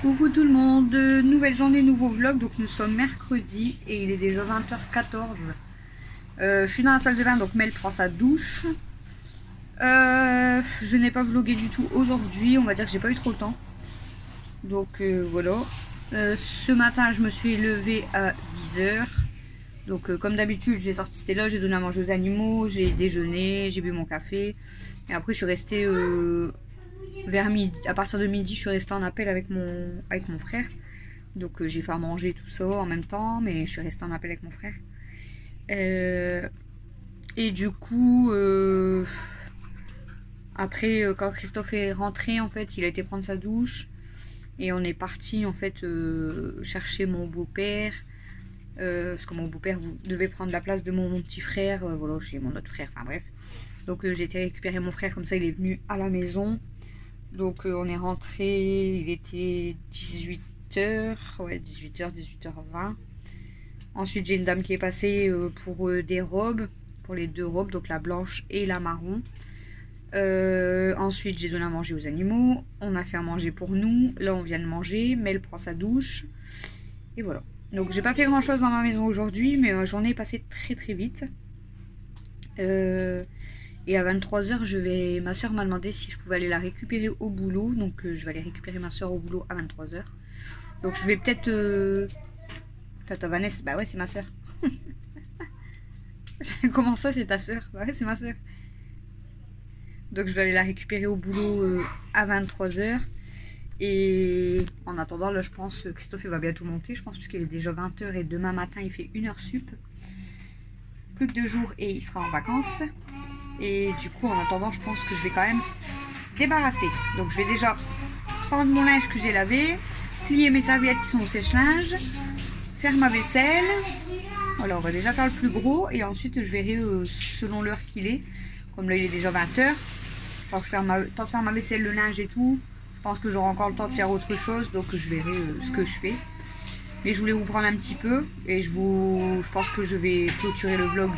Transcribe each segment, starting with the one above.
Coucou tout le monde, nouvelle journée, nouveau vlog. Donc nous sommes mercredi et il est déjà 20h14. Je suis dans la salle de bain, donc Mel prend sa douche. Je n'ai pas vlogué du tout aujourd'hui, on va dire que j'ai pas eu trop le temps. Donc voilà. Ce matin je me suis levée à 10h. Donc comme d'habitude j'ai sorti Stella, j'ai donné à manger aux animaux, j'ai déjeuné, j'ai bu mon café. Et après je suis restée vers midi, à partir de midi je suis restée en appel avec mon frère. Donc j'ai fait à manger tout ça en même temps, mais je suis restée en appel avec mon frère. Et du coup, après quand Christophe est rentré, en fait, il a été prendre sa douche. Et on est parti en fait chercher mon beau-père. Parce que mon beau-père devait prendre la place de mon petit frère, voilà, chez mon autre frère, enfin bref. Donc j'ai été récupérer mon frère, comme ça il est venu à la maison. Donc on est rentré, il était 18h, ouais 18h, 18h20. Ensuite j'ai une dame qui est passée pour des robes, pour les deux robes, donc la blanche et la marron. Ensuite j'ai donné à manger aux animaux, on a fait à manger pour nous, là on vient de manger, Mel prend sa douche, et voilà. Donc j'ai pas fait grand chose dans ma maison aujourd'hui, mais ma journée est passée très très vite. Et à 23h, ma soeur m'a demandé si je pouvais aller la récupérer au boulot. Donc je vais aller récupérer ma soeur au boulot à 23h. Donc je vais peut-être... Tata Vanessa, bah ouais c'est ma soeur. Comment ça c'est ta soeur? Bah ouais c'est ma soeur. Donc je vais aller la récupérer au boulot à 23h. Et en attendant là je pense Christophe il va bientôt monter. Je pense puisqu'il est déjà 20h et demain matin il fait 1h sup. Plus que 2 jours et il sera en vacances. Et du coup en attendant je pense que je vais quand même débarrasser. Donc je vais déjà prendre mon linge que j'ai lavé, plier mes serviettes qui sont au sèche-linge, faire ma vaisselle. Voilà, on va déjà faire le plus gros et ensuite je verrai selon l'heure qu'il est. Comme là il est déjà 20h, tant de faire ma vaisselle, le linge et tout, je pense que j'aurai encore le temps de faire autre chose. Donc je verrai ce que je fais. Mais je voulais vous prendre un petit peu et je pense que je vais clôturer le vlog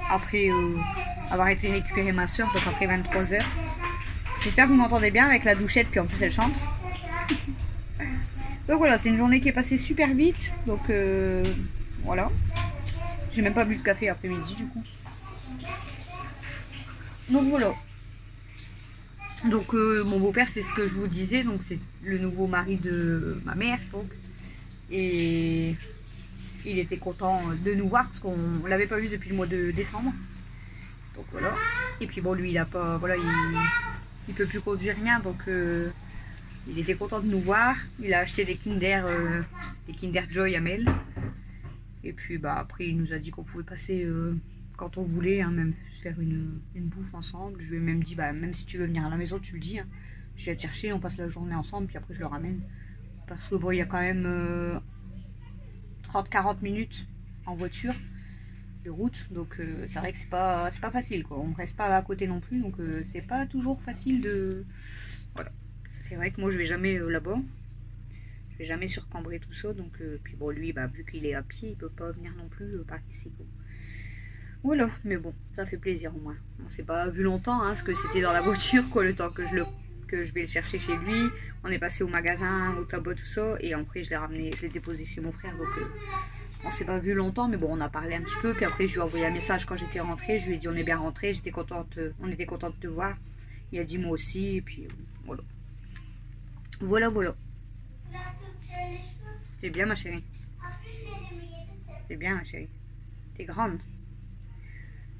après avoir été récupérer ma soeur, donc après 23h. J'espère que vous m'entendez bien avec la douchette, puis en plus elle chante. Donc voilà, c'est une journée qui est passée super vite. Donc voilà. J'ai même pas bu de café après-midi du coup. Donc voilà. Donc mon beau-père, c'est ce que je vous disais, donc c'est le nouveau mari de ma mère. Donc. Et il était content de nous voir parce qu'on l'avait pas vu depuis le mois de décembre. Donc voilà. Et puis bon lui il a pas, voilà, il peut plus conduire rien, donc il était content de nous voir. Il a acheté des Kinder Joy à Mel. Et puis bah après il nous a dit qu'on pouvait passer quand on voulait, hein, même faire une bouffe ensemble. Je lui ai même dit bah même si tu veux venir à la maison tu le dis, hein. Je vais te chercher, on passe la journée ensemble puis après je le ramène. Parce que bon, il y a quand même 30-40 minutes en voiture de route. Donc c'est vrai que c'est pas facile, quoi. On ne reste pas à côté non plus. Donc c'est pas toujours facile de... Voilà. C'est vrai que moi je vais jamais là-bas. Je vais jamais sur Cambrai tout ça. Donc puis bon lui, bah, vu qu'il est à pied, il peut pas venir non plus par ici, quoi. Voilà. Mais bon, ça fait plaisir au moins. On s'est pas vu longtemps, hein, parce que c'était dans la voiture, quoi, le temps que je vais le chercher chez lui. On est passé au magasin, au tabac, tout ça, et après je l'ai ramené, je l'ai déposé chez mon frère. Donc on s'est pas vu longtemps, mais bon, on a parlé un petit peu. Puis après je lui ai envoyé un message quand j'étais rentrée. Je lui ai dit on est bien rentré, on était contente de te voir. Il a dit moi aussi, et puis voilà. Voilà. C'est bien ma chérie. C'est bien ma chérie. T'es grande.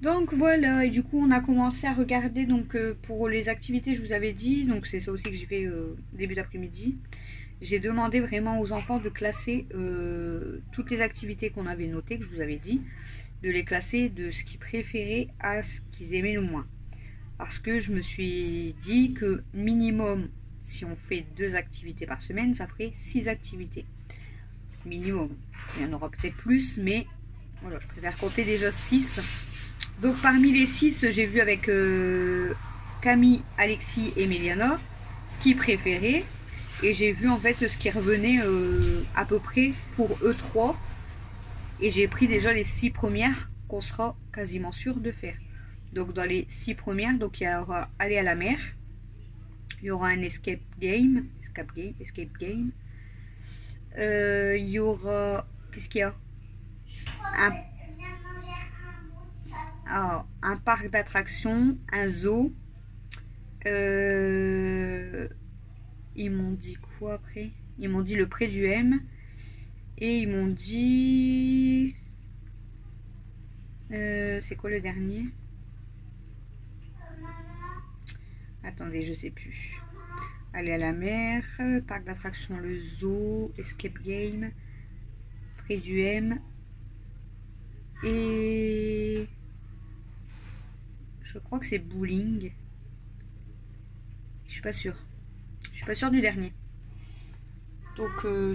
Donc voilà, et du coup on a commencé à regarder donc pour les activités, je vous avais dit, donc c'est ça aussi que j'ai fait début d'après-midi. J'ai demandé vraiment aux enfants de classer toutes les activités qu'on avait notées, que je vous avais dit, de les classer de ce qu'ils préféraient à ce qu'ils aimaient le moins. Parce que je me suis dit que minimum, si on fait 2 activités par semaine, ça ferait 6 activités. Minimum. Il y en aura peut-être plus, mais voilà, je préfère compter déjà 6. Donc parmi les 6, j'ai vu avec Camille, Alexis et Méliana ce qu'ils préféraient. Et j'ai vu en fait ce qui revenait à peu près pour eux 3. Et j'ai pris déjà les 6 premières qu'on sera quasiment sûr de faire. Donc dans les 6 premières, donc il y aura aller à la mer. Il y aura un escape game. Il y aura... Qu'est-ce qu'il y a? Un parc d'attractions, un zoo. Ils m'ont dit quoi après? Ils m'ont dit le pré du M. Et ils m'ont dit... c'est quoi le dernier? Attendez, je sais plus. Aller à la mer, parc d'attractions, le zoo, escape game, pré du M. Et... je crois que c'est bowling. Je suis pas sûre. Je suis pas sûre du dernier. Donc je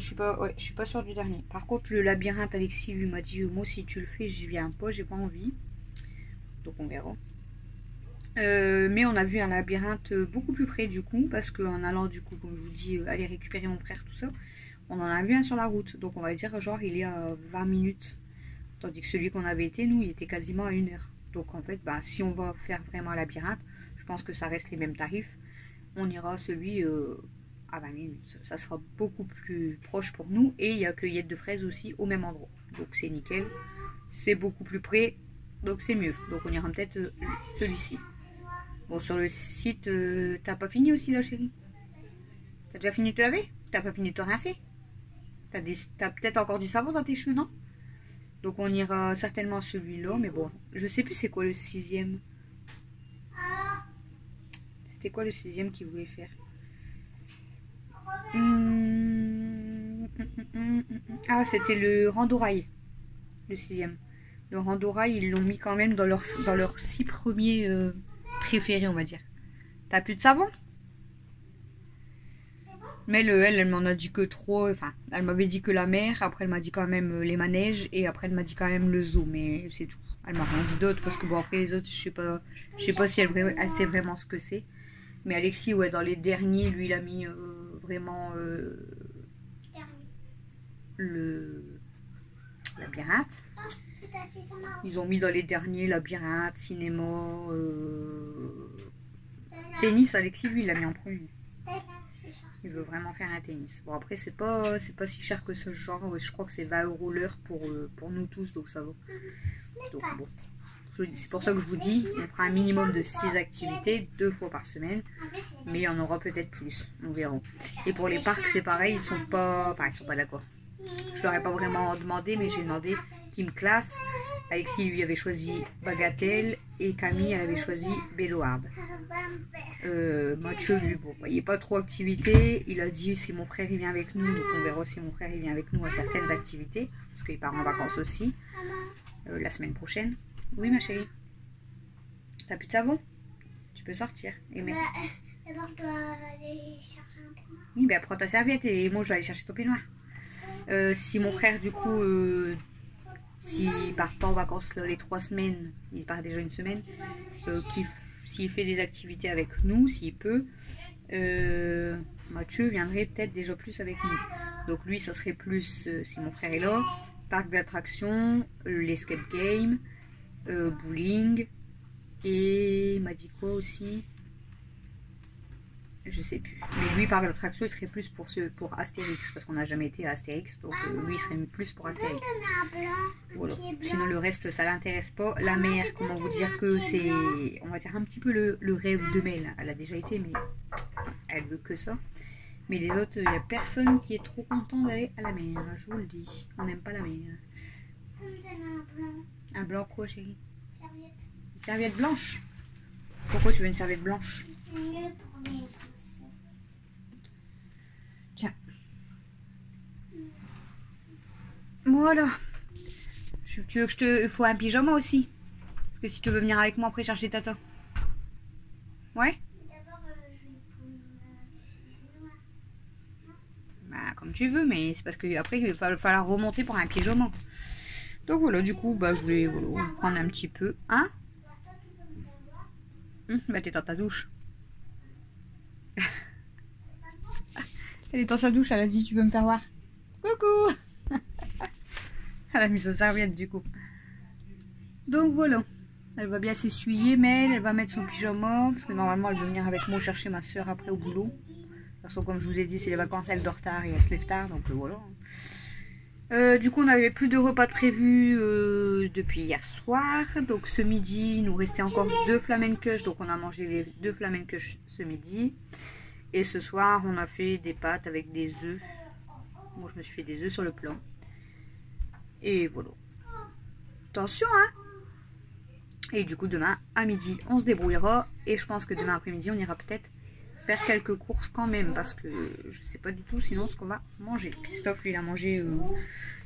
suis pas sûre du dernier. Par contre le labyrinthe, Alexis lui m'a dit moi si tu le fais je viens pas, j'ai pas envie. Donc on verra. Mais on a vu un labyrinthe beaucoup plus près du coup, parce qu'en allant du coup, comme je vous dis, aller récupérer mon frère, tout ça, on en a vu un sur la route. Donc on va dire genre il est à 20 minutes. Tandis que celui qu'on avait été, nous, il était quasiment à 1 heure. Donc en fait, bah, si on va faire vraiment un labyrinthe, je pense que ça reste les mêmes tarifs. On ira celui à 20 minutes. Ça sera beaucoup plus proche pour nous. Et il y a cueillette de fraises aussi au même endroit. Donc c'est nickel. C'est beaucoup plus près. Donc c'est mieux. Donc on ira peut-être celui-ci. Bon, sur le site, t'as pas fini aussi là, chérie? T'as déjà fini de te laver? T'as pas fini de te rincer? T'as peut-être encore du savon dans tes cheveux, non? Donc on ira certainement à celui-là, mais bon, je sais plus c'est quoi le 6e. C'était quoi le 6e qu'il voulait faire? Ah, c'était le Randorail, le 6e. Le Randorail, ils l'ont mis quand même dans leurs 6 premiers préférés, on va dire. T'as plus de savon? Mais elle m'en a dit que trop. Enfin, elle m'avait dit que la mer. Après, elle m'a dit quand même les manèges. Et après, elle m'a dit quand même le zoo. Mais c'est tout. Elle m'a rien dit d'autre. Parce que bon, après les autres, je sais pas si elle sait vraiment ce que c'est. Mais Alexis, ouais, dans les derniers, lui, il a mis vraiment le labyrinthe. Ils ont mis dans les derniers labyrinthe, cinéma, tennis. Alexis, lui, il l'a mis en premier. Il veut vraiment faire un tennis. Bon, après, c'est pas si cher que ce genre. Je crois que c'est 20 € l'heure pour nous tous, donc ça va. Donc bon, c'est pour ça que je vous dis, on fera un minimum de 6 activités, 2 fois par semaine. Mais il y en aura peut-être plus, on verra. Et pour les parcs, c'est pareil, ils sont pas d'accord. Je leur ai pas vraiment demandé, mais j'ai demandé qui me classe. Alexis lui avait choisi Bagatelle et Camille elle avait choisi Belloard. Mathieu lui, bon, il n'y a pas trop d'activités. Il a dit si mon frère il vient avec nous, donc on verra si mon frère il vient avec nous à certaines activités, parce qu'il part en vacances aussi la semaine prochaine. Oui ma chérie. T'as plus de savon? Tu peux sortir. Et mais... d'abord je dois aller chercher un peignoir. Oui, ben prends ta serviette et moi je vais aller chercher ton peignoir. Si mon frère du coup s'il part pas en vacances là, les 3 semaines, il part déjà une semaine, s'il fait des activités avec nous, s'il peut, Mathieu viendrait peut-être déjà plus avec nous. Donc lui, ça serait plus, si mon frère est là, parc d'attractions, l'escape game, bowling, et il m'a dit quoi aussi? Je sais plus. Mais lui, parc d'attraction, il serait plus pour Astérix, parce qu'on n'a jamais été à Astérix, donc lui, il serait plus pour Astérix. Voilà. Sinon, le reste, ça l'intéresse pas. La mère, comment vous dire que c'est, on va dire un petit peu le rêve de Mel. Elle a déjà été, mais elle veut que ça. Mais les autres, il n'y a personne qui est trop content d'aller à la mer, je vous le dis. On n'aime pas la mer. Un blanc quoi, chérie? Une serviette blanche. Pourquoi tu veux une serviette blanche? Tiens. Voilà. Tu veux que il faut un pyjama aussi? Parce que si tu veux venir avec moi après chercher Tata. Ouais? Bah comme tu veux, mais c'est parce que après il va falloir remonter pour un pyjama. Donc voilà, du coup, bah je voulais prendre un petit peu. Hein? Bah t'es dans ta douche. Elle est dans sa douche, elle a dit tu peux me faire voir. Coucou. Elle a mis sa serviette du coup. Donc voilà. Elle va bien s'essuyer, mais elle va mettre son pyjama. Parce que normalement elle veut venir avec moi chercher ma soeur après au boulot. De toute façon comme je vous ai dit c'est les vacances, elle dort tard et elle se lève tard. Donc voilà. Du coup, on n'avait plus de repas de prévu depuis hier soir. Donc ce midi, il nous restait encore 2 flamencush. Donc on a mangé les 2 flamencush ce midi. Et ce soir, on a fait des pâtes avec des œufs. Moi, je me suis fait des œufs sur le plat. Et voilà. Attention, hein! Et du coup, demain à midi, on se débrouillera. Et je pense que demain après-midi, on ira peut-être faire quelques courses quand même. Parce que je sais pas du tout sinon ce qu'on va manger. Christophe, lui, il a mangé...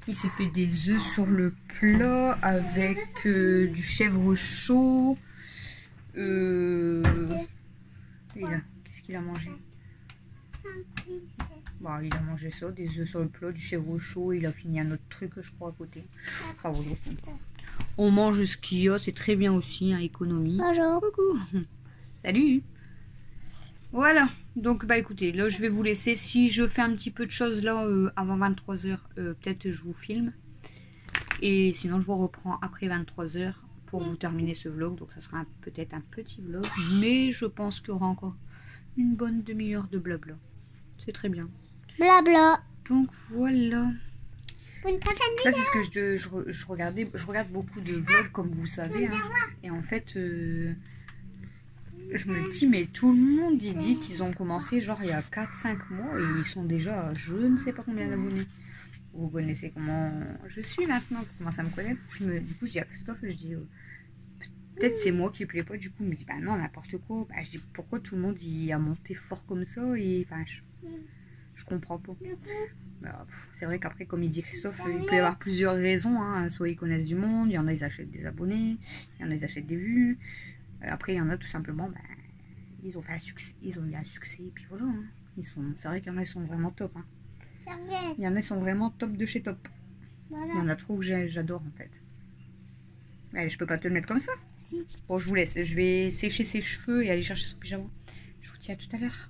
il s'est fait des œufs sur le plat avec du chèvre chaud. Qu'est-ce qu'il a mangé? Bon, il a mangé ça, des œufs sur le plat, du chèvre chaud. Il a fini un autre truc, je crois, à côté. Enfin, voilà. On mange ce qu'il y a, c'est très bien aussi, hein, économie. Bonjour. Coucou. Salut. Voilà, donc bah écoutez, là je vais vous laisser. Si je fais un petit peu de choses là avant 23 h, peut-être je vous filme. Et sinon je vous reprends après 23 h pour vous terminer ce vlog. Donc ça sera peut-être un petit vlog, mais je pense qu'il y aura encore une bonne demi-heure de blabla. C'est très bien. Blabla. Donc voilà. Pour une prochaine Là vidéo. c'est ce que je regarde beaucoup de vlogs comme vous savez. Hein, et en fait... je me dis, mais tout le monde il dit qu'ils ont commencé genre il y a 4-5 mois et ils sont déjà je ne sais pas combien d'abonnés. Vous connaissez comment je suis maintenant, vous commencez à me connaître. Du coup, je dis à Christophe, je dis, peut-être c'est moi qui plais pas. Du coup, il me dit, bah non, n'importe quoi. Bah, je dis, pourquoi tout le monde il a monté fort comme ça et enfin, je comprends pas. Bah, c'est vrai qu'après, comme il dit Christophe, il peut y avoir plusieurs raisons. Hein. Soit ils connaissent du monde, il y en a ils achètent des abonnés, il y en a ils achètent des vues. Après, il y en a tout simplement, ben, ils ont fait un succès, ils ont eu un succès, et puis voilà. Hein. C'est vrai qu'il y en a, ils sont vraiment top. Hein. Il y en a, ils sont vraiment top de chez top. Voilà. Il y en a trop que j'adore en fait. Mais je peux pas te le mettre comme ça. Si. Bon, je vous laisse, je vais sécher ses cheveux et aller chercher son pyjama. Je vous dis à tout à l'heure.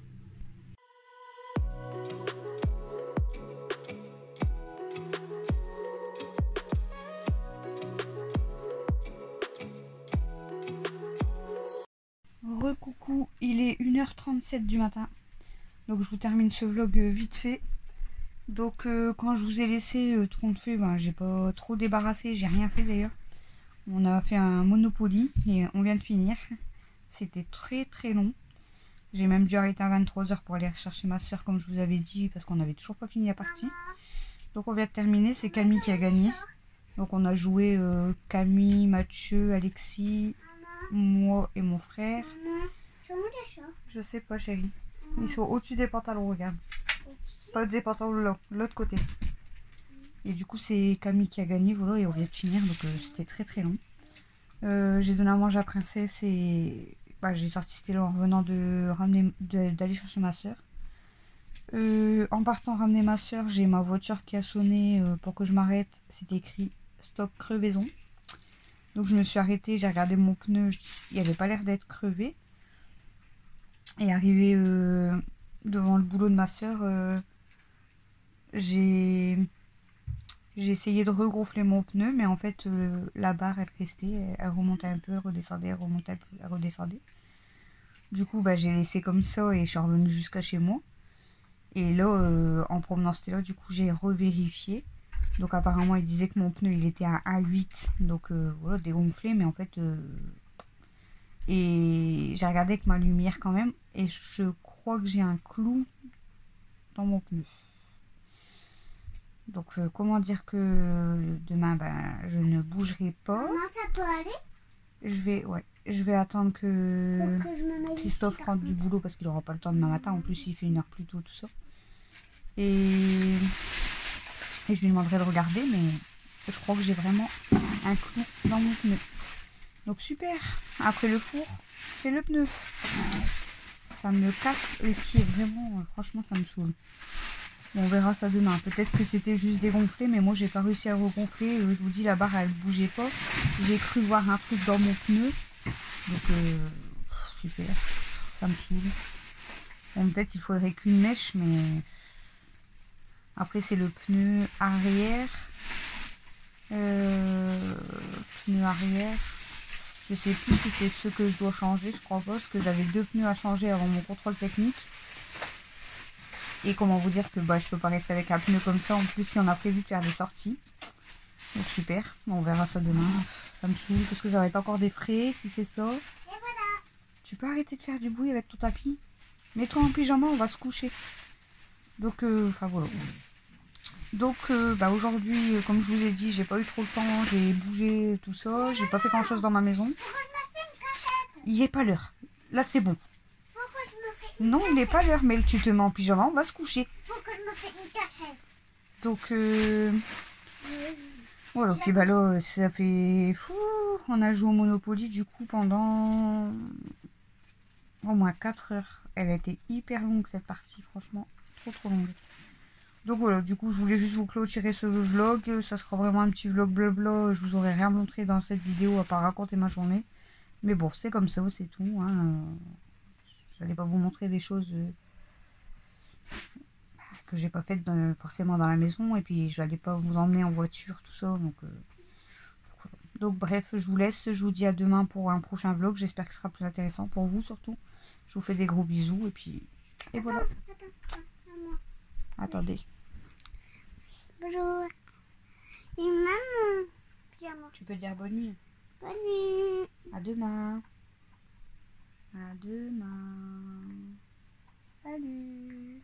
Recoucou, il est 1h37 du matin. Donc je vous termine ce vlog vite fait. Donc quand je vous ai laissé tout compte fait, ben, j'ai pas trop débarrassé, j'ai rien fait d'ailleurs. On a fait un Monopoly et on vient de finir. C'était très très long. J'ai même dû arrêter à 23 h pour aller chercher ma soeur comme je vous avais dit parce qu'on n'avait toujours pas fini la partie. Donc on vient de terminer, c'est Camille qui a gagné. Donc on a joué Camille, Mathieu, Alexis, moi et mon frère. Je sais pas chérie. Ils sont au-dessus des pantalons, regarde. Pas des pantalons là, l'autre côté. Et du coup c'est Camille qui a gagné, voilà, et on vient de finir, donc c'était très très long. J'ai donné à manger à Princesse et bah, j'ai sorti Stella en revenant d'aller chercher ma soeur. En partant ramener ma soeur, j'ai ma voiture qui a sonné pour que je m'arrête. C'était écrit stop crevaison. Donc je me suis arrêtée, j'ai regardé mon pneu, il avait pas l'air d'être crevé. Et arrivé devant le boulot de ma soeur, j'ai essayé de regonfler mon pneu, mais en fait la barre elle restait, elle remontait un peu, elle redescendait, elle remontait un peu, elle redescendait. Du coup bah, j'ai laissé comme ça et je suis revenue jusqu'à chez moi. Et là en promenant c'était là, du coup j'ai revérifié. Donc apparemment il disait que mon pneu il était à 1,8, donc voilà, dégonflé, mais en fait et j'ai regardé avec ma lumière quand même et je crois que j'ai un clou dans mon pneu. Donc comment dire que demain ben, je ne bougerai pas. Comment ça peut aller? Je vais attendre que Christophe rentre du boulot parce qu'il n'aura pas le temps demain matin. En plus il fait 1h plus tôt, tout ça. Et je lui demanderai de regarder, mais je crois que j'ai vraiment un clou dans mon pneu. Donc super. Après le four, c'est le pneu. Ça me casse les pieds, vraiment, franchement ça me saoule. Bon, on verra ça demain. Peut-être que c'était juste dégonflé, mais moi j'ai pas réussi à regonfler. Je vous dis, la barre elle bougeait pas. J'ai cru voir un truc dans mon pneu. Donc super, ça me saoule. Bon, peut-être il faudrait qu'une mèche, mais après c'est le pneu arrière. Pneu arrière. Je sais plus si c'est ce que je dois changer, je crois pas, parce que j'avais 2 pneus à changer avant mon contrôle technique. Et comment vous dire que bah, je peux pas rester avec un pneu comme ça. En plus, si on a prévu de faire des sorties. Donc super, on verra ça demain. Ça me saoule parce que ça va être encore des frais si c'est ça. Et voilà. Tu peux arrêter de faire du bruit avec ton tapis? Mets-toi en pyjama, on va se coucher. Donc, enfin voilà. Donc, bah, aujourd'hui, comme je vous ai dit, j'ai pas eu trop le temps. J'ai bougé tout ça. J'ai pas fait grand chose dans ma maison. Pourquoi je me fais une cachette? Il est pas l'heure. Là, c'est bon. Pourquoi je me fais une Non, il n'est pas l'heure, mais tu te mets en pyjama, on va se coucher. Faut que je me fais une cachette. Donc, voilà. Puis bah là, ça fait fou. On a joué au Monopoly du coup pendant au moins 4 heures. Elle a été hyper longue cette partie, franchement. Trop longue. Donc voilà, du coup, je voulais juste vous clôturer ce vlog. Ça sera vraiment un petit vlog blabla. Je vous aurais rien montré dans cette vidéo à part raconter ma journée. Mais bon, c'est comme ça, c'est tout. Hein. Je n'allais pas vous montrer des choses que j'ai pas faites forcément dans la maison. Et puis, je n'allais pas vous emmener en voiture, tout ça. Donc bref, je vous laisse. Je vous dis à demain pour un prochain vlog. J'espère que ce sera plus intéressant pour vous surtout. Je vous fais des gros bisous. Et puis, et voilà. Attends, à moi. Attendez. Bonjour. Et maman. Pyjama. Tu peux dire bonne nuit. Bonne nuit. À demain. À demain. Salut.